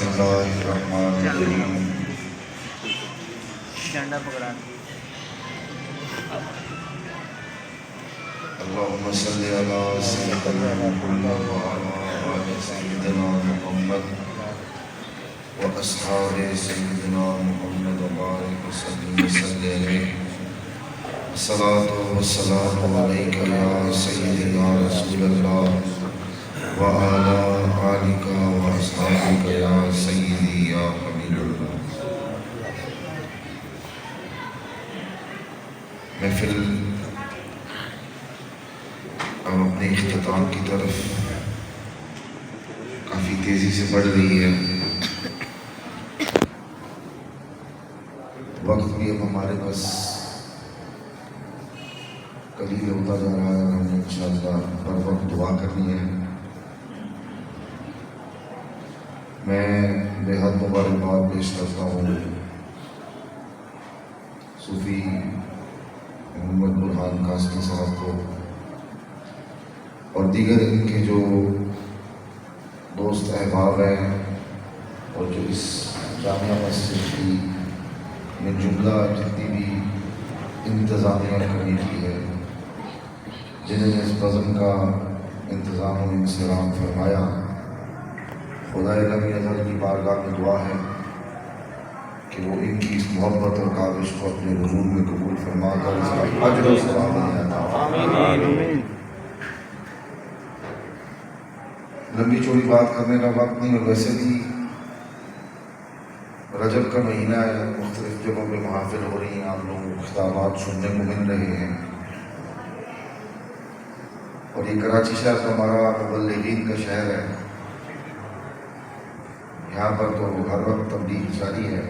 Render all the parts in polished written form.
بسم اللہ الرحمن الرحیم جھنڈا پکڑا اللہم صلی علی سیدنا محمد وعلی آل سیدنا محمد واصحاب سیدنا محمد وبارک وسلم صلی علیہ الصلاۃ والسلام علیک یا سیدی یا رسول اللہ وعلی آلک واصحابک یا سیدی یا حبیب اللہ۔ محفل اب اپنے اختتام کی طرف کافی تیزی سے بڑھ رہی ہے، وقت بھی اب ہمارے پاس قلیل ہوتا جا رہا ہے اور ہمیں انشاءاللہ ہر وقت دعا کرنی ہے۔ میں بے حد مبارکباد پیش کرتا ہوں صوفی محمد برہان قاسمی صاحب کو اور دیگر ان کے جو دوست احباب ہیں اور جو اس جامعہ مسجد کی میں جملہ جتنی بھی انتظامیہ کمیٹی ہے جنہوں نے اس بزم کا انتظام و انصرام فرمایا، خدا لم یزل کی بارگاہ میں دعا ہے کہ وہ ان کی اس محبت اور کاوش کو اپنے حضور میں قبول فرما کر اس کا اجر و ثواب عطا فرمائے۔ لمبی چوڑی بات کرنے کا وقت نہیں، اور ویسے بھی رجب کا مہینہ ہے، مختلف جگہوں پہ محافل ہو رہی ہیں، آپ لوگوں کو خطابات سننے کو مل رہے ہیں، اور یہ کراچی شہر تو ہمارا مبلغین کا شہر ہے، یہاں پر تو ہر وقت تبلیغ جاری ہے۔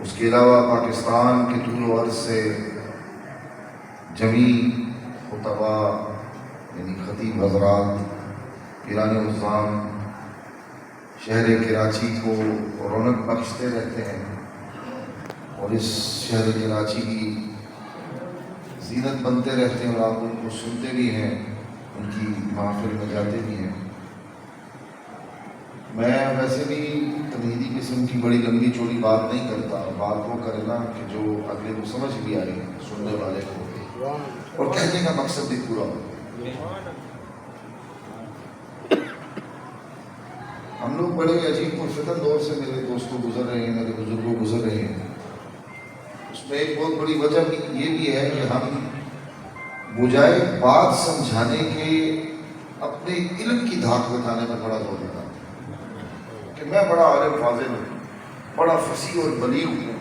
اس کے علاوہ پاکستان کے طول و عرض سے جمیع خطبا یعنی خطیب حضرات پیران عظام شہر کراچی کو رونق بخشتے رہتے ہیں اور اس شہر کراچی کی زینت بنتے رہتے ہیں، اور آپ ان کو سنتے بھی ہیں، ان کی محافل میں جاتے بھی ہیں۔ میں ویسے بھی تنہیدی قسم کی بڑی لمبی چوڑی بات نہیں کرتا، بات وہ کرنا کہ جو اگلے کو سمجھ بھی آئے سننے والے کو اور کہنے کا مقصد بھی پورا ہو۔ ہم لوگ بڑے عجیب پرفتن دور سے میرے دوستوں گزر رہے ہیں، میرے بزرگوں گزر رہے ہیں۔ اس میں ایک بہت بڑی وجہ یہ بھی ہے کہ ہم بجائے بات سمجھانے کے اپنے علم کی دھاک بتانے میں بڑا زور دیتا ہوں کہ میں بڑا عالم فاضل ہوں، بڑا فصیح اور بلیغ ہوں،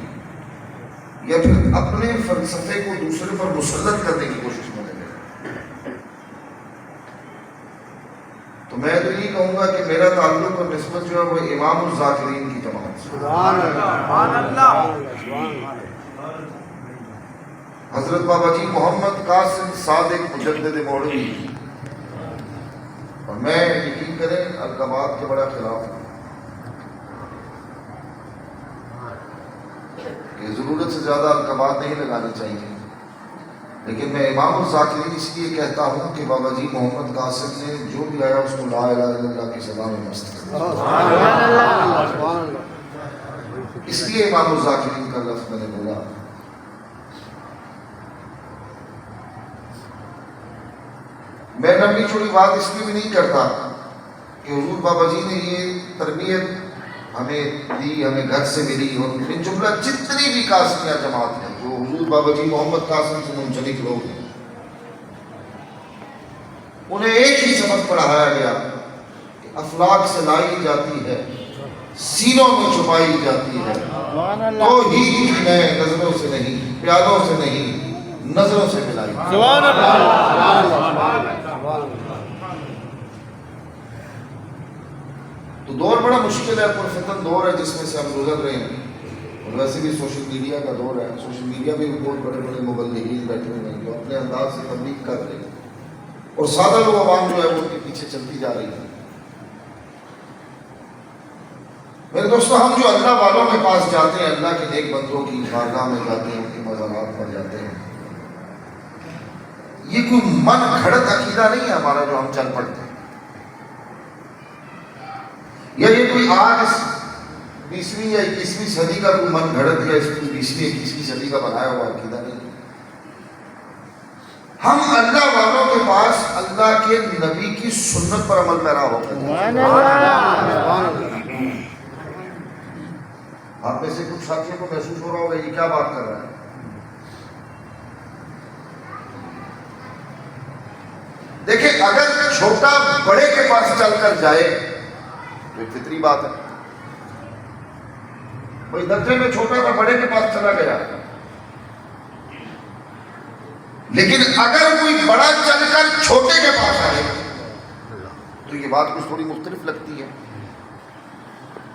یا پھر اپنے فلسفے کو دوسرے پر مسلط کرنے کی کوشش میں لگے۔ تو میں تو یہ کہوں گا کہ میرا تعلق اور نسبت جو ہے وہ امام الذاکرین کی جماعت سے، حضرت بابا جی محمد قاسم صادق مجدد مولوی، اور میں یقین کریں القابات کے بڑا خلاف ہوں کہ ضرورت سے زیادہ القابات نہیں لگانے چاہیے، لیکن میں امام الذاکرین اس لیے کہتا ہوں کہ بابا جی محمد قاسم نے جو بھی آیا اس کو لا الہ الا اللہ کی سزا میں مست کر دیا، اس لیے امام الذاکرین کا لفظ میں نے بولا۔ میں لمبی چوڑی بات اس لیے بھی نہیں کرتا کہ حضور بابا جی نے یہ تربیت ہمیں دی، ہمیں گھر سے ملی، اور من جملہ جتنی بھی قاسمیہ جماعت ہیں جو حضور بابا جی محمد قاسم سے منسلک لوگ ہیں، انہیں ایک ہی سبق پڑھایا گیا کہ افلاک سے لائی جاتی ہے، سینوں میں چھپائی جاتی ہے، تو ہی میں نظروں سے نہیں، پیالوں سے نہیں، نظروں سے ملائی۔ سبحان اللہ۔ تو دور بڑا مشکل ہے، پرفتن دور ہے جس میں سے ہم گزر رہے ہیں، اور ویسے بھی سوشل میڈیا کا دور ہے۔ سوشل میڈیا میں بھی بہت بڑے بڑے مبلغین بیٹھے ہوئے ہیں جو اپنے انداز سے تبلیغ کر رہے ہیں، اور سادہ لوگ عوام جو ہے وہ ان کے پیچھے چلتی جا رہی ہے۔ میرے دوستو، ہم جو اللہ والوں کے پاس جاتے ہیں، اللہ کے نیک بندوں کی بارگاہ میں جاتے ہیں، ان کے مزارات پر جاتے ہیں، یہ کوئی من گھڑت عقیدہ نہیں ہے ہمارا جو ہم چل پڑتے ہیں۔ یا یہ کوئی آج 20ویں یا 21ویں صدی کا کوئی من گھڑت یا اس کو 20ویں 21ویں صدی کا بنایا ہوا عقیدہ نہیں. ہم اللہ والوں کے پاس اللہ کے نبی کی سنت پر عمل پیرا ہو کر آپ میں سے کچھ ساتھیوں کو محسوس ہو رہا ہوگا یہ کیا بات کر رہا ہے. دیکھیں اگر چھوٹا بڑے کے پاس چل کر جائے تو ایک فطری بات ہے. بھائی درجے میں چھوٹا تھا بڑے کے پاس چلا گیا, لیکن اگر کوئی بڑا چل کر چھوٹے کے پاس آئے تو یہ بات کچھ تھوڑی مختلف لگتی ہے.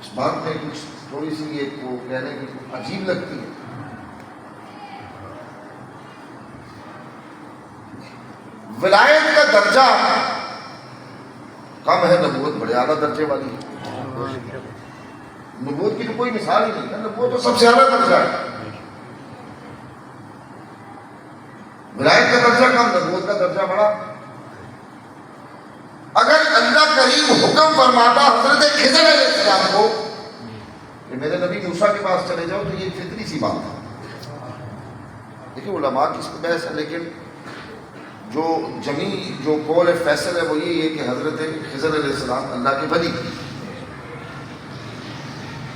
اس بات میں کچھ تھوڑی سی یہ وہ کہنے کی عجیب لگتی ہے. ولایت کا درجہ کم ہے, نبوت بڑے اعلیٰ درجے والی ہے. نبوت کی تو کوئی مثال ہی نہیں ہے, نبوت تو سب سے اعلیٰ درجہ ہے. ولایت کا درجہ کم, نبوت کا درجہ بڑا. اگر اللہ کریم حکم فرماتا حضرت خضر علیہ السلام کو کہ میرے نبی موسیٰ کے پاس چلے جاؤ, تو یہ فطری سی بات ہے. دیکھیں علماء کی اس پہ بحث ہے, لیکن جو قول فیصل ہے وہ یہ ہے کہ حضرت خضر علیہ السلام اللہ کے ولی.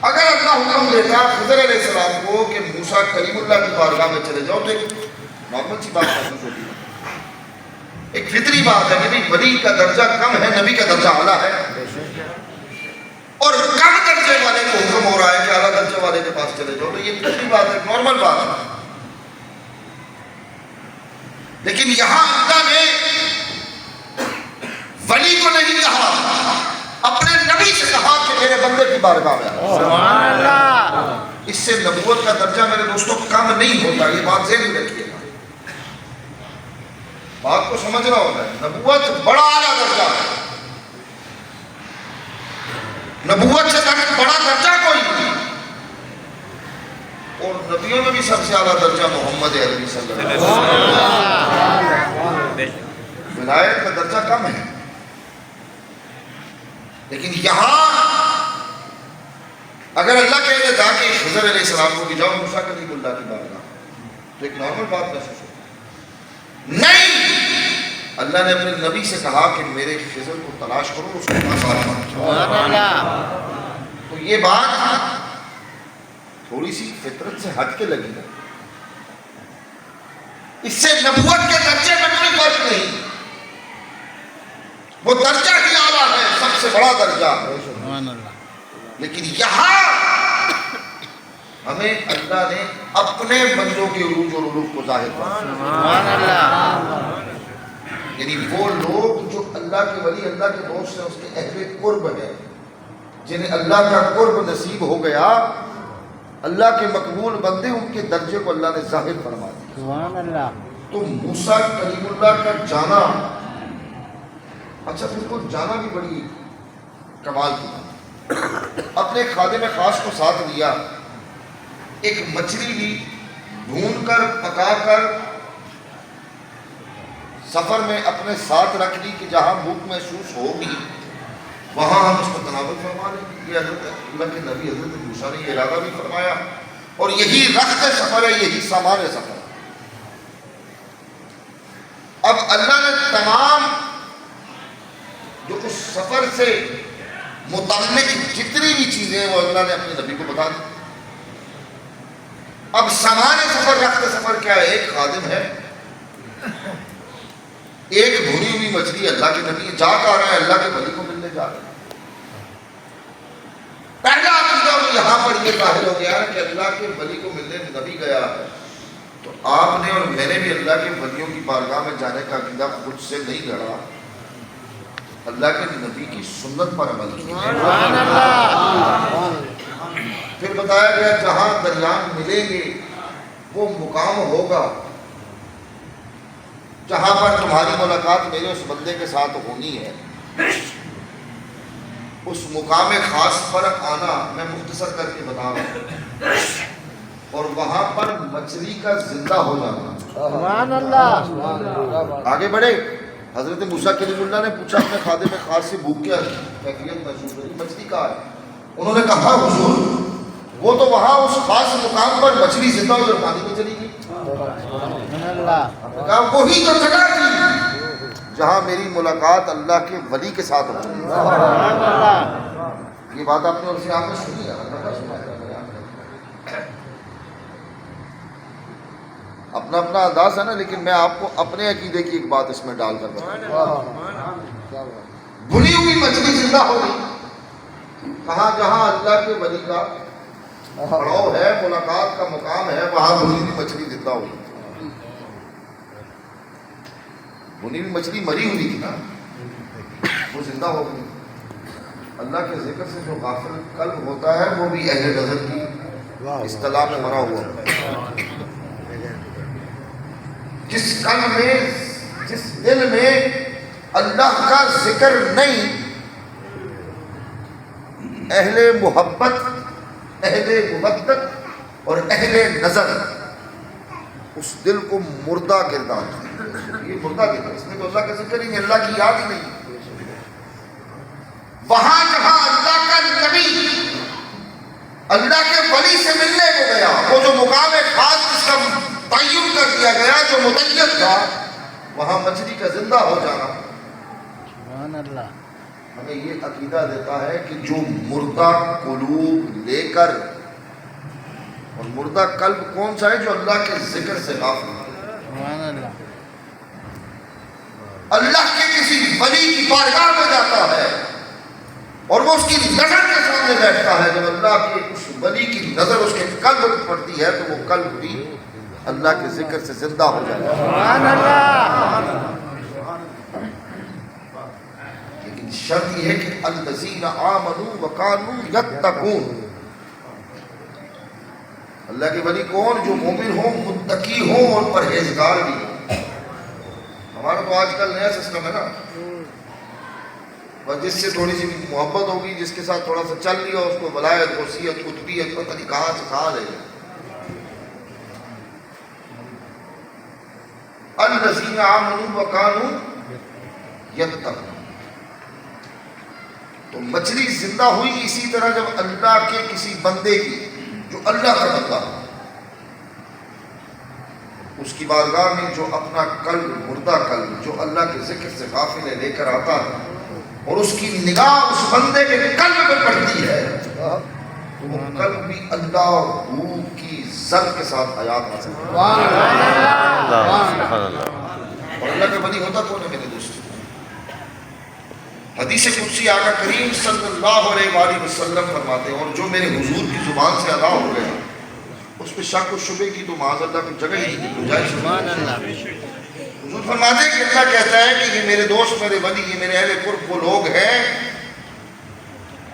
اگر اللہ حکم دیتا خضر علیہ السلام کو کہ موسیٰ کلیم اللہ کی بارگاہ میں چلے جاؤ, تو ایک نارمل سی بات محسوس ہوتی ہے, ایک فطری بات ہے کہ ولی کا درجہ کم ہے, نبی کا درجہ اعلیٰ ہے. اور کم درجے والے کو حکم ہو رہا ہے کہ اعلیٰ درجے والے کے پاس چلے جاؤ, تو یہ فطری بات ہے, نارمل بات ہے. لیکن یہاں اللہ نے ولی کو نہیں کہا, اپنے نبی سے کہا کہ میرے بندے کی بارگاہ میں سبحان اللہ. اس سے نبوت کا درجہ میرے دوستوں کم نہیں ہوتا, یہ بات ذہن میں رکھیے گا, بات کو سمجھنا ہوتا ہے. نبوت بڑا اعلیٰ درجہ ہے, نبوت سے بڑا درجہ کوئی نہیں. اور نبیوں میں بھی سب سے اعلیٰ درجہ محمد عربی صلی اللہ علیہ وسلم. ولایت کا درجہ کم ہے, لیکن یہاں اگر اللہ کہہ دیتا کہ خضر علیہ السلام کو کہ جاؤ موسیٰ کلیم اللہ کی بارگاہ, تو ایک نارمل بات محسوس ہوتی. نہیں, اللہ نے اپنے نبی سے کہا کہ میرے خضر کو تلاش کرو, اس کے پاس آنا. تو یہ بات تھوڑی سی فطرت سے ہٹ کے لگی ہے. اس سے نبوت کے درجے میں کوئی فرق نہیں, وہ درجہ ہی اعلیٰ ہے, سب سے بڑا درجہ. لیکن یہاں ہمیں اللہ نے اپنے بندوں کے عروج اور علوم کو ظاہر کیا. یعنی وہ لوگ جو اللہ کے ولی, اللہ کے دوست ہیں, اس کے اہل قرب ہیں, جنہیں اللہ کا قرب نصیب ہو گیا, اللہ کے مقبول بندے, ان کے درجے کو اللہ نے ظاہر فرما دیا. سبحان اللہ. تو موسیٰ کلیم اللہ کا جانا, اچھا پھر کو جانا بھی بڑی کمال کی بات. اپنے خادم خاص کو ساتھ لیا, ایک مچھلی لی, بھون کر پکا کر سفر میں اپنے ساتھ رکھ لی کہ جہاں بھوک محسوس ہوگی وہاں ہم اس کو تناول فرما لیں. یہ حضرت اللہ کے نبی حضرت موسیٰ نے یہ ارادہ بھی فرمایا, اور یہی رخت سفر ہے, یہی سامان سفر ہے. اب اللہ نے تمام جو اس سفر سے متعلق جتنی بھی چیزیں ہیں وہ اللہ نے اپنے نبی کو بتا دی. اب سامان سفر, رخت سفر کیا ہے؟ ایک خادم ہے, ایک بھونی ہوئی مچھلی. اللہ کے نبی جا کر رہا ہے, اللہ کے ولی کو ملنے جا رہا ہے. پہلا عقیدہ وہ یہاں پر یہ ظاہر ہو گیا ہے کہ اللہ کے ولی کو ملنے نبی گیا ہے, تو آپ نے اور میں نے بھی اللہ کے ولیوں کی بارگاہ میں جانے کا عقیدہ خود سے نہیں گھڑا, اللہ کے نبی کی سنت پر عمل کیا. پھر بتایا گیا جہاں دریان ملیں گے وہ مقام ہوگا جہاں پر تمہاری ملاقات میرے اس بندے کے ساتھ ہونی ہے. اس مقام خاص پر آنا میں مختصر کر کے بتا رہا ہوں, اور وہاں پر مچھلی کا زندہ ہو جانا. سبحان اللہ. آگے بڑھے. حضرت موسیٰ کلیم اللہ نے پوچھا اپنے خادم خاص سے بھوک کیا کیفیت محسوس ہوئی، مچھلی کہاں ہے؟ انہوں نے کہا حضور وہ تو وہاں اس خاص مقام پر مچھلی زندہ ہو اور پانی میں چلی گئی۔ کہا وہی تو جگہ تھی جہاں میری ملاقات اللہ کے ولی کے ساتھ ہوئی۔ یہ بات آپ نے ان سے آپ نے سنی ہے، اپنا اپنا انداز ہے نا، لیکن میں آپ کو اپنے عقیدے کی ایک بات اس میں ڈال کر بتاؤں۔ بھنی ہوئی مچھلی زندہ ہو گئی، کہاں جہاں اللہ کے ولی کا پڑاؤ ہے، ملاقات کا مقام ہے، وہاں بھنی ہوئی مچھلی زندہ ہو گئی۔ بھنی ہوئی مچھلی مری ہوئی تھی نا، وہ زندہ ہو گئی۔ اللہ کے ذکر سے جو غافل قلب ہوتا ہے وہ بھی اہل نظر کی اصطلاح میں مرا ہوا ہے۔ جس قلب میں، جس دل میں اللہ کا ذکر نہیں، اہل محبت، اہل مودت اور اہل نظر اس دل کو مردہ گردان، یہ مردہ گردان، اس میں تو اللہ کا ذکر ہی نہیں، اللہ کی یاد ہی نہیں۔ وہاں جہاں اللہ کا نبی اللہ کے ولی سے ملنے کو گیا، وہ جو مقام خاص جس کا تعین کر دیا گیا، جو مدیت تھا، وہاں مچھلی کا زندہ ہو جانا ہمیں یہ عقیدہ دیتا ہے کہ جو مردہ قلوب لے کر، اور مردہ قلب کون سا ہے؟ جو اللہ کے ذکر سے غافل ہے، اللہ کے کسی ولی کی بارگاہ میں جاتا ہے اور وہ اس کی نظر کے سامنے بیٹھتا ہے، جب اللہ کی اس ولی کی نظر اس کے قلب پر پڑتی ہے تو وہ قلب بھی اللہ کے ذکر سے زندہ ہو جاتا ہے۔ لیکن شرط یہ ہے کہ الذین آمنوا وکانوا یتقون، اللہ کے ولی کون؟ جو مومن ہوں، متقی ہوں اور پرہیزگار بھی ہوں۔ ہمارا تو آج کل نیا سسٹم ہے نا، بس جس سے تھوڑی سی محبت ہوگی، جس کے ساتھ تھوڑا سا چل لیا، اس کو ولایت، وصیت، قطبیت پتہ نہیں کہاں سے کہاں لے گئے۔ الذین آمنوا وکانوا یتقون، تو مچھلی زندہ ہوئی اسی طرح جب اللہ کے کسی بندے کی، جو اللہ کا بندہ، اس کی بارگاہ میں جو اپنا قلب، مردہ قلب جو اللہ کے ذکر سے غافل ہے، لے کر آتا ہے اور اس کی نگاہ اس بندے کے قلب میں پڑتی ہے تو وہ قلب بھی اللہ روح کی زر کے ساتھ حیات حاصل کرتا ہے۔ اور اللہ کا ولی ہوتا کون ہے میرے دوست؟ حدیث قدسی آقا کریم صلی اللہ علیہ وآلہ وسلم فرماتے ہیں، اور جو میرے حضور کی زبان سے ادا ہو گیا اس پہ شک و شبے کی تو معاذ اللہ کو جگہ ہی نہیں، گنجائش نہیں۔ حضور فرماتے ہیں کہ اللہ کہتا ہے کہ یہ میرے دوست، میرے ولی، یہ میرے اہل قرب وہ لوگ ہیں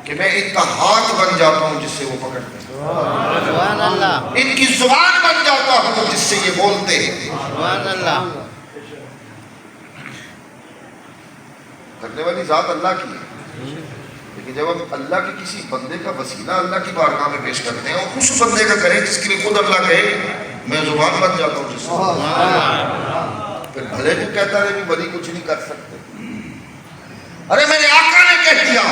کہ میں ان کا ہاتھ بن جاتا ہوں جس سے وہ پکڑتے ہیں، ان کی زبان بن جاتا ہوں جس سے یہ بولتے ہیں۔ کرنے والی ذات اللہ کی ہے، لیکن جب ہم اللہ کے کسی بندے کا وسیلہ اللہ کی بارگاہ میں پیش کرتے ہیں اور اس بندے کا کریں جس کے لیے خود اللہ کہے میں زبان بن جاتا ہوں جس سے، پھر بھلے کو کہتا ہے کہ ولی کچھ نہیں کر سکتے، ارے میرے آقا نے کہہ دیا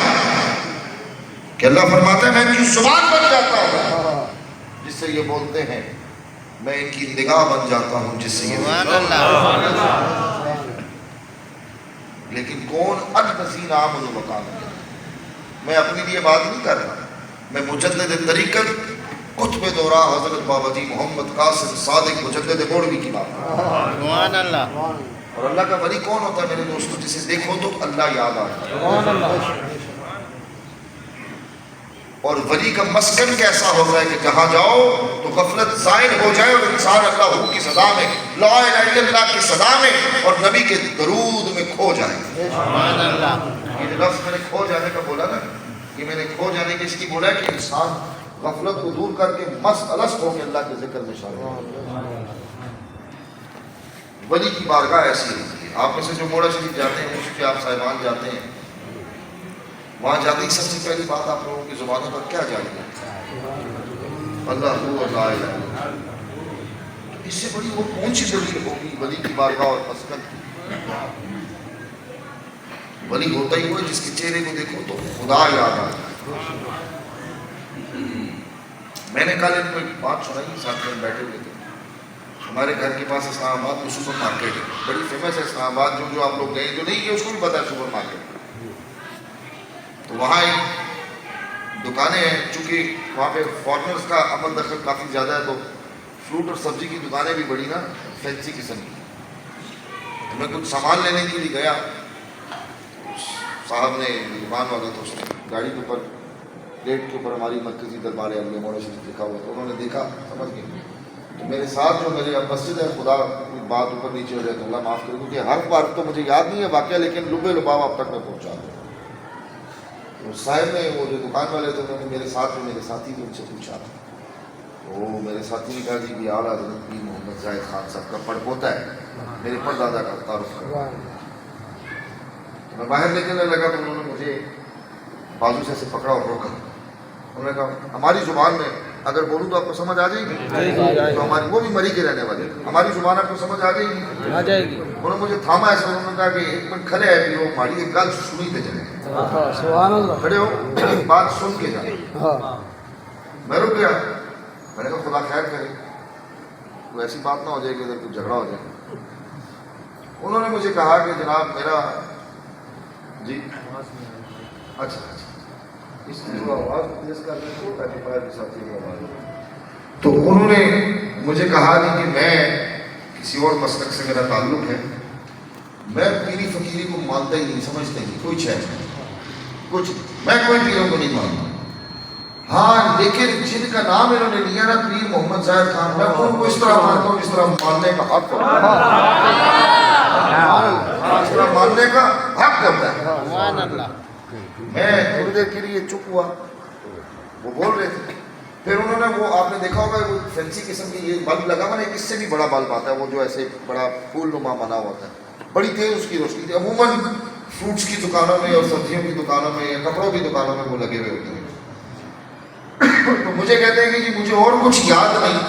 کہ اللہ فرماتا ہے میں ان کی زبان بن جاتا ہوں جس سے یہ بولتے ہیں، میں ان کی نگاہ بن جاتا ہوں جس سے یہ بولتے ہیں۔ لیکن کون؟ الذین آمنوا وکانوا، میں اپنے لیے بات نہیں کر رہا، میں مجدد طریقت قطب دورہ حضرت بابا جی محمد قاسم صادق مجدد مولوی کی بات کر رہا ہوں۔ اور اللہ کا ولی کون ہوتا ہے میرے دوستو؟ جسے دیکھو تو اللہ یاد آتا ہے۔ اور ولی کا مسکن کیسا ہوتا ہے کہ جہاں جاؤ تو غفلت زائل ہو جائے اور انسان اللہ کی صدا میں، لا الہ الا اللہ کی صدا میں اور نبی کے درود میں کھو جائے۔ یہ لفظ میں نے کھو جانے کا بولا نا، یہ میں نے کھو جانے کی اس کی بولا ہے کہ انسان غفلت کو دور کر کے مست الست ہو کے اللہ کے ذکر میں شامل ہو۔ ولی کی بارگاہ ایسی ہوتی ہے۔ آپ میں سے جو موڑا شریف جاتے ہیں، اس کے آپ صاحبان جاتے ہیں، وہاں جاتے ہی سب سے پہلی بات آپ لوگوں کی زبانوں پر کیا جائے گا؟ اللہ ہو اور لا الہ الا اللہ۔ اس سے بڑی وہ کون سی دلیل ہوگی ولی کی بارگاہ اور مسکن کی؟ ولی ہوتا ہی وہ ہے جس کے چہرے کو دیکھو تو خدا یاد آتا ہے۔ میں نے کل ان کو ایک بات سنائی، ساتھ میں بیٹھے ہوئے تھے، ہمارے گھر کے پاس اسلام آباد میں سپر مارکیٹ ہے، بڑی فیمس ہے اسلام آباد، جو آپ لوگ گئے جو نہیں گئے اس کو بھی پتا ہے سپر مارکیٹ۔ تو وہاں ایک دکانیں ہیں، چونکہ وہاں پہ فارنرز کا عمل دخل کافی زیادہ ہے، تو فروٹ اور سبزی کی دکانیں بھی بڑی نا فینسی قسم کی۔ تو میں کچھ سامان لینے کے لیے گیا، صاحب نے دکان والا تو اس نے گاڑی کے اوپر پلیٹ کے اوپر ہماری مرکزی دربار عالیہ مولانا شریف لکھا ہوا، تو انہوں نے دیکھا، سمجھ گئے۔ تو میرے ساتھ جو میرے مسجد ہے، خدا کوئی بات اوپر نیچے ہو جائے تو اللہ معاف کرے، کیونکہ ہر بار تو مجھے یاد نہیں ہے واقعہ، لیکن لبے لباب اب تک میں پہنچا دوں۔ تو صاحب نے، وہ جو دکان والے تھے، انہوں نے میرے ساتھ جو میرے ساتھی تھے ان سے پوچھا، تو میرے ساتھی نے کہا جی بھی اعلیٰ حضرت پیر محمد زاہد خان صاحب کا پڑ پوتا ہے، میرے پردادا کا تعارف کرا۔ میں باہر نکلنے لگا تو انہوں نے مجھے بازو سے پکڑا اور روکا۔ انہوں نے کہا ہماری زبان میں اگر بولوں تو آپ کو سمجھ آ جائے گی؟ تو ہماری، وہ بھی مری کے رہنے والے، ہماری زبان آپ کو سمجھ آ جائے گی؟ آ جائے گی۔ انہوں نے مجھے تھاما ایسا، انہوں نے کہا کہ ایک منٹ کھڑے ہے بھی وہ ہماری ایک گل سنی تے چلے، سبحان اللہ، کھڑے ہو ایک بات سن کے جائیں۔ میں رک گیا، میں نے کہا خدا خیر کرے، کوئی ایسی بات نہ ہو جائے کہ ادھر کوئی جھگڑا ہو جائے۔ انہوں نے مجھے کہا کہ جناب میرا جی اچھا اس کی جو آواز تیز کر رہے ہیں تاکہ باہر کے ساتھی کی آواز ہو۔ تو انہوں نے مجھے کہا کہ میں کسی اور مسلک سے میرا تعلق ہے، میں پیری فقیری کو مانتا ہی نہیں، سمجھتا ہی نہیں، کوئی شے نہیں، کچھ میں کوئی پیروں کو نہیں مانتا، ہاں لیکن جن کا نام انہوں نے لیا نا پیر محمد زاہد خان، میں ان کو اس طرح مانتا ہوں جس طرح ماننے کا حق ہوتا ہے، اس طرح ماننے کا حق ہوتا ہے۔ میں تھوڑی دیر کے لیے چپ ہوا، وہ بول رہے تھے، پھر انہوں نے وہ آپ نے دیکھا ہوگا وہ فینسی قسم کی یہ بلب لگا ہوا نا، اس سے بھی بڑا بلب آتا ہے، وہ جو ایسے بڑا پھول نما بنا ہوتا ہے، بڑی تیز اس کی روشنی تھی، عموماً فروٹس کی دکانوں میں اور سبزیوں کی دکانوں میں یا کپڑوں کی دکانوں میں وہ لگے ہوئے ہوتے ہیں۔ تو مجھے کہتے ہیں کہ جی مجھے اور کچھ یاد نہیں،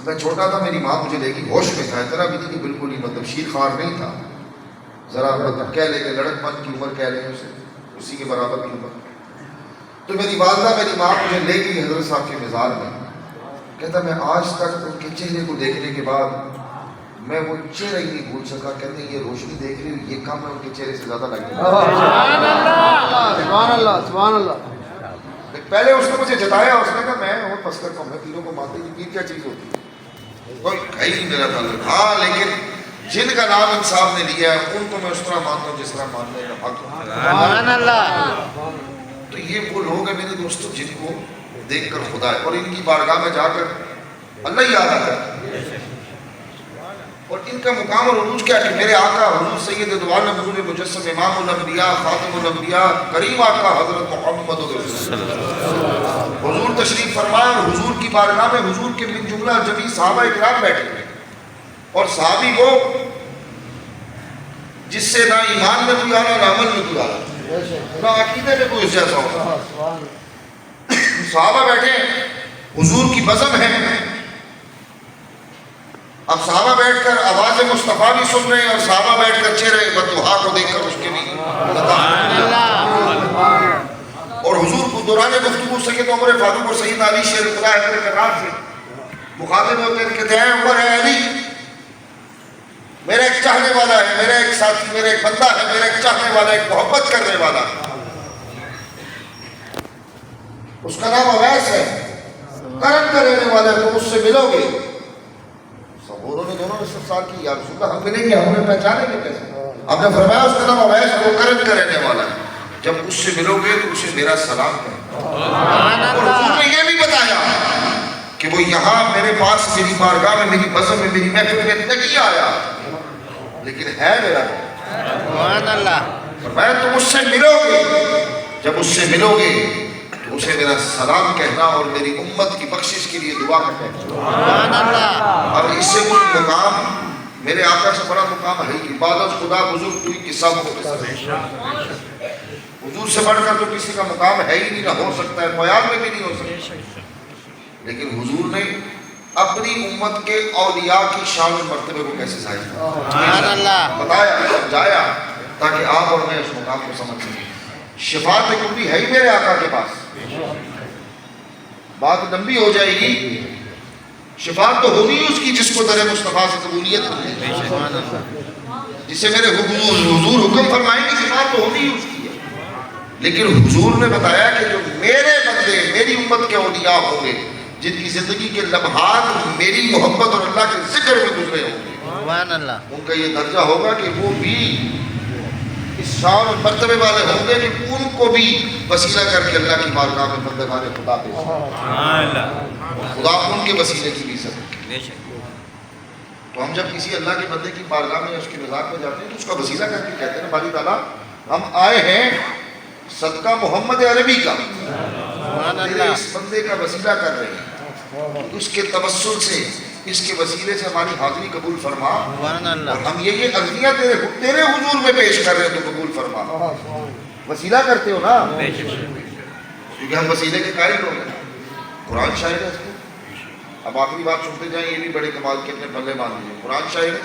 میں چھوٹا تھا، میری ماں مجھے لے گئی، ہوش میں تھا، اتنا بھی نہیں کہ بالکل ہی مطلب شیر خوار نہیں تھا، ذرا مطلب کہہ لیں کہ لڑک پن کی عمر کہہ لیں اسے، اسی کے برابر کی عمر۔ تو میری والدہ میری ماں مجھے لے گئی حضرت صاحب کے مزار میں، کہتا میں آج تک ان کے چہرے کو دیکھنے کے بعد میں وہ چہرہ ہی نہیں بھول سکا، کہتے ہیں یہ روشنی دیکھ رہی ہوں، یہ کام ہے ان کے چہرے سے زیادہ لگ گیا۔ سبحان اللہ سبحان اللہ۔ پہلے اس نے مجھے جتایا، اس نے کہا میں اور پس کرتا ہوں، میں پیروں کو مانتا ہوں، پیر کیا چیز ہوتی ہے، کوئی ہے ہی نہیں میرا تعلق، ہاں لیکن جن کا نام انصاف نے لیا ہے ان کو میں اس طرح مانتا ہوں جس طرح ماننے کا حق ہے۔ سبحان اللہ۔ تو یہ وہ لوگ ہیں میرے دوستوں جن کو دیکھ کر خدا ہے، اور ان کی بارگاہ میں جا کر اللہ یاد آتا ہے، اور ان کا مقام اور عروج کیا ہے کہ میرے آقا حضور سید دو عالم نور مجسم امام الانبیاء خاتم الانبیاء کریم آقا حضرت محمد رسول اللہ حضور تشریف فرمائے، اور حضور کی بارگاہ میں حضور کے من جملہ جمیع صحابہ اکرام بیٹھے ہوئے، اور صحابی وہ جس سے نہ ایمان میں کوئی آنا نہ عمل میں کوئی آنا نہ عقیدے میں کوئی اس جیسا ہوگا، صحابہ بیٹھے حضور کی بزم ہے، اب صحابہ بیٹھ کر آواز مصطفیٰ بھی سن رہے ہیں، اور صحابہ بیٹھ کر چہرے بدوحا کو دیکھ کر اس کے بھی، اور حضور کو دوران گفتگو سید عمر فاروق اور سید علی شیر خدا حضرت کرام سے مخاطب ہوتے ہیں، کہتے ہیں عمر ہے علی میرا ایک چاہنے والا ہے، میرا ایک ساتھی، میرا ایک بندہ ہے، میرا ایک چاہنے والا، ایک محبت کرنے والا، اس کا نام اویس ہے، کرم کا رہنے والا ہے، تم اس سے ملو گے۔ صحابوں نے دونوں استفسار کی، یا رسول اللہ ہم ملیں گے، ہمیں پہچانیں گے کیسے؟ آپ نے فرمایا اس کا نام اویس ہے، وہ کرم کا رہنے والا ہے، جب اس سے ملو گے تو اسے میرا سلام کہنا، اور حضور نے یہ بھی بتایا کہ وہ یہاں میرے پاس میری بارگاہ میں میری بزم میں میری محفل میں نہیں آیا لیکن ہے میرا، سبحان اللہ، فرمایا تم اس سے ملو گے، جب اس سے ملو گے تو اسے میرا سلام کہنا اور میری امت کی بخشش کے لیے دعا کرنا، سبحان اللہ۔ اور اس سے کوئی مقام میرے آقا سے بڑا مقام ہے، عبادت خدا بزرگ توئی کہ سب ہو، حضور سے بڑھ کر تو کسی کا مقام ہے ہی نہیں، نہ ہو سکتا ہے، خیال میں بھی نہیں ہو سکتا، لیکن حضور نے اپنی امت کے اولیاء کی شان و مرتبے کو کیسے ظاہر کیا، بتایا، سمجھایا، تاکہ آپ اور میں اس مقام کو سمجھ سکیں. شفاعت کلی ہے ہی میرے آقا کے پاس. بات لمبی ہو جائے گی. شفاعت تو ہوگی اس کی جس کو در مصطفیٰ سے قبولیت ملے, جسے میرے حضور حکم فرمائیں گے, شفاعت تو ہوگی اس کی. لیکن حضور نے بتایا کہ جو میرے بندے میری امت کے اولیاء ہوں گے, جن کی زندگی کے لمحات میری محبت اور اللہ کے ذکر میں گزرے ہوں گے, ان کا یہ درجہ ہوگا کہ وہ بھی اس شان اور مرتبے والے ہوں گے کہ ان کو بھی وسیلہ کر کے اللہ کی بارگاہ میں بندگان خدا پیش خدا ان کے وسیلے کی بھی عزت. تو ہم جب کسی اللہ کے بندے کی بارگاہ میں اس کی رضا میں جاتے ہیں تو اس کا وسیلہ کر کے کہتے ہیں باری تعالیٰ ہم آئے ہیں صدقہ محمد عربی کا, اس بندے کا وسیلہ کر رہے ہیں, اس کے توسل سے اس کے وسیلے سے ہماری حاضری قبول فرما, اور ہم یہ عرضیاں تیرے حضور میں پیش کر رہے ہیں تو قبول فرما. وسیلہ کرتے ہو نا, کیونکہ ہم وسیلے کے قائل ہو گئے. قرآن شاہد ہے اس کو. اب آخری بات سنتے جائیں, یہ بھی بڑے کمال کے اپنے پلے مان لیجیے. قرآن شاہد ہے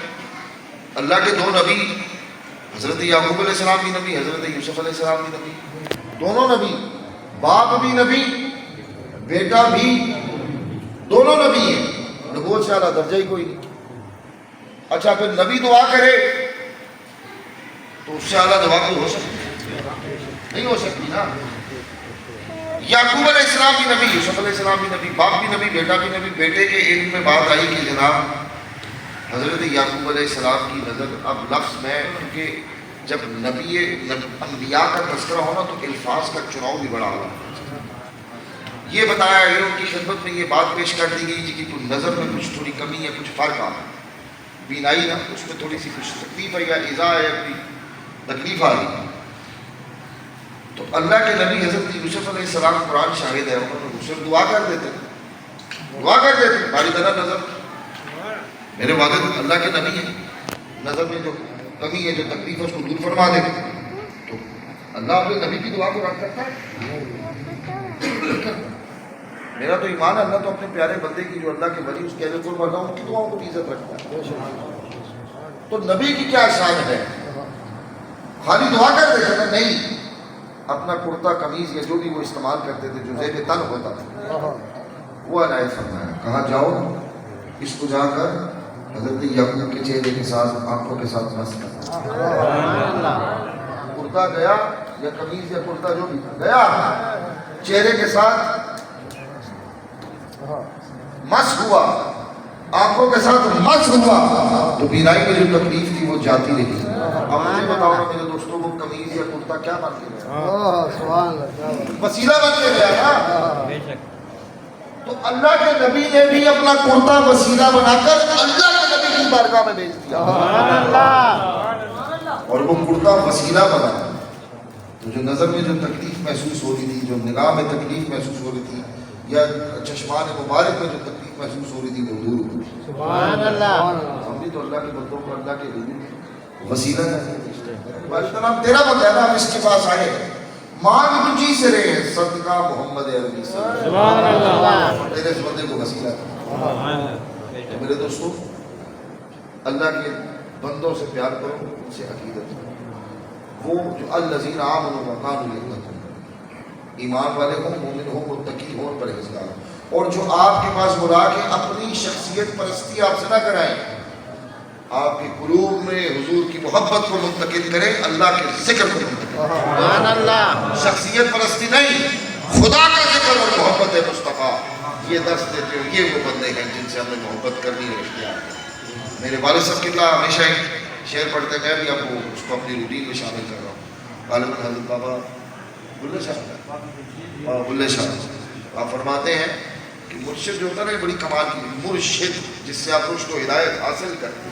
اللہ کے دو نبی, حضرت یعقوب علیہ السلام بھی نبی, حضرت یوسف علیہ السلام بھی نبی, دونوں نبی, باپ بھی نبی بیٹا بھی, دونوں نبی ہیں. نبوت سے اعلیٰ درجہ ہی کوئی نہیں. اچھا پھر نبی دعا کرے تو اس سے اعلیٰ دعا کوئی ہو سکتی نہیں ہو سکتی نا. یعقوب علیہ السلام بھی نبی, یوسف علیہ السلام بھی نبی, باپ بھی نبی بیٹا بھی نبی. بیٹے کے علم میں بات آئی کہ جناب حضرت یعقوب علیہ السلام کی نظر, اب لفظ میں کیونکہ جب انبیاء کا تذکرہ ہونا تو الفاظ کا چناؤ بھی بڑا ہوگا. یہ بتایا گیا ان کی خدمت میں, یہ بات پیش کر دی گئی کہ تو نظر میں کچھ تھوڑی کمی ہے, کچھ فرق آ رہا ہے, بینائی نا اس میں تھوڑی سی کچھ تکلیف ہے یا ایذا ہے, کوئی تکلیف آ رہی. تو اللہ کے نبی حضرت یوسف علیہ السلام قرآن شاہد ہے, انہوں نے اسے دعا کر دیتے باری طرح نظر میرے والد اللہ کے نبی ہیں, نظر میں جو کمی ہے جو تکلیف ہے اس کو دور فرما دے. تو اللہ اپنے نبی کی دعا کو رد کرتا ہے. میرا تو ایمان ہے اللہ تو اپنے پیارے بندے کی جو اللہ کے ولی اس کے اہل قرب اللہ ان کی دعاؤں کو بھی عزت رکھتا ہے. تو نبی کی کیا شان ہے, خالی دعا کر دیتے تھے نہیں, اپنا کرتا قمیض یا جو بھی وہ استعمال کرتے تھے جو زیب تن ہوتا تھا وہ عنایت فرمایا. کہا جاؤ اس کو جا کر حضرت یعقوب کے چہرے کے ساتھ آنکھوں کے ساتھ مس کرنا. کرتا گیا یا قمیض یا کرتا جو بھی گیا, چہرے کے ساتھ مس ہوا, آنکھوں کے ساتھ مس ہوا, تو بینائی میں جو تکلیف تھی وہ جاتی رہی. اب مجھے بتاؤ نا میرے دوستوں, وہ قمیض یا کرتا کیا بن کے گیا, وسیلہ بن کے گیا نا. تو اللہ کے نبی نے بھی اپنا کرتا وسیلہ بنا کر اللہ کے نبی کی بارگاہ میں بھیج دیا, اور وہ کرتا وسیلہ بنا. تو جو نظر میں جو تکلیف محسوس ہو رہی تھی, جو نگاہ میں تکلیف محسوس ہو رہی تھی, یا چشمان مبارک میں جو تکلیف محسوس ہو رہی تھی وہ دور ہو گئی. سبحان اللہ. ہم بھی تو اللہ کے بندوں کو اللہ کے حضور وسیلہ ہے. تیرا بندہ ہے نا, ہم اس کے پاس آئے, مانگ تجھی سے رہے صدقہ محمد عربی سبحان اللہ, تیرے اس بندے کو وسیلہ ہے. میرے دوستو, اللہ کے بندوں سے پیار کرو, ان سے عقیدت کرو. وہ جو الذین آمنوا وکانوا یتقون, ایمان والے ہوں, مومن ہوں, متقی ہوں, پرہیزگار ہوں. اور جو آپ کے پاس بلا کے اپنی شخصیت پرستی آپ سے نہ کرائیں, آپ کے قلوب میں حضور کی محبت کو منتقل کریں, اللہ کے ذکر کو منتقل کریں. شخصیت پرستی نہیں, خدا کا ذکر اور محبت مصطفیٰ, یہ درس دیتے ہو. یہ وہ بندے ہیں جن سے ہمیں محبت کرنی ہے, اختیار. میرے والد صاحب قبلہ ہمیشہ ایک شعر پڑھتے ہیں, میں بھی اب اس کو اپنی روٹین میں شامل کر رہا ہوں. غالباً حضرت بابا بلے شاہ آپ فرماتے ہیں کہ مرشد جو ہوتا ہے نا, بڑی کمال کی مرشد, جس سے آپ رشد و ہدایت حاصل کرتے ہیں.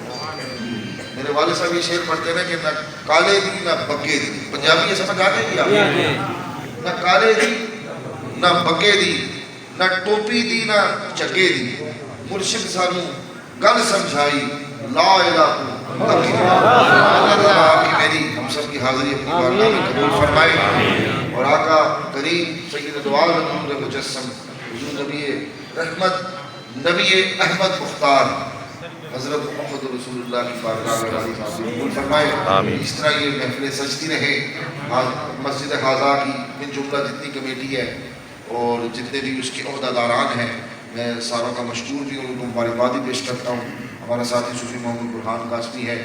میرے والد صاحب یہ شعر پڑھتے ہیں کہ نہ کالے دی نہ بگے دی. پنجابی یہ سمجھ آتے ہیں کیا, نہ کالے دی نہ بگے دی, نہ ٹوپی دی نہ چگے دی. مرشد سانو گل سمجھائی لا الہ اللہ کی میری ہم سب کی حاضری اپنی بارگاہ میں قبول فرمائے. اور آقا کریم سید دو عالم نور مجسم حضور نبی رحمت نبی احمد مختار حضرت محمد رسول اللہ کی بارگاہ میں راضی صاحب قبول فرمائے. اس طرح یہ محفلیں سجتی رہے. مسجد حاضہ کی من جملہ جتنی کمیٹی ہے اور جتنے بھی اس کے عہدہ داران ہیں، میں ساروں کا مشکور بھی ہوں، ان کو مبارکباد پیش کرتا ہوں. ہمارا ساتھی صوفی محمد برہان قاسمی ہے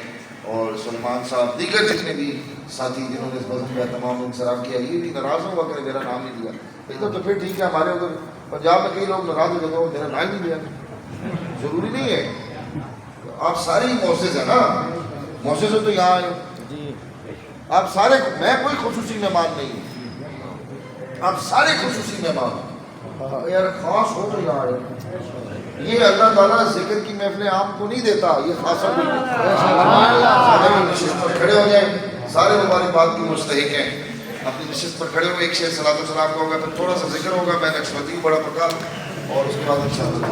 اور سلمان صاحب، دیگر جتنے بھی ساتھی جنہوں نے اس بزم میں تمام لوگ سلام کیا. یہ بھی ناراض ہوگا کہ میرا نام نہیں لیا. ادھر تو پھر ٹھیک ہے، ہمارے ادھر پنجاب میں کئی لوگ ناراض ہو جاتے ہیں میرا نام نہیں لیا. ضروری نہیں ہے. آپ سارے ہی معزز ہیں نا، معزز ہو تو یہاں آئے. آپ سارے، میں کوئی خصوصی مہمان نہیں ہوں، آپ سارے خصوصی مہمان. یار خاص ہو تو یہاں آئے. یہ اللہ تعالیٰ ذکر کی محفلیں عام کو نہیں دیتا، یہ خاصا نہیں دیتا. نشست پر کھڑے ہو جائیں، سارے مبارکباد کی مستحق ہیں. اپنی نشست پر کھڑے ہو، ایک شعر صلاۃ و سلام کا ہوگا، پھر تھوڑا سا ذکر ہوگا، میں نقشبندی کو بڑا پکا اور اس کے بعد انشاءاللہ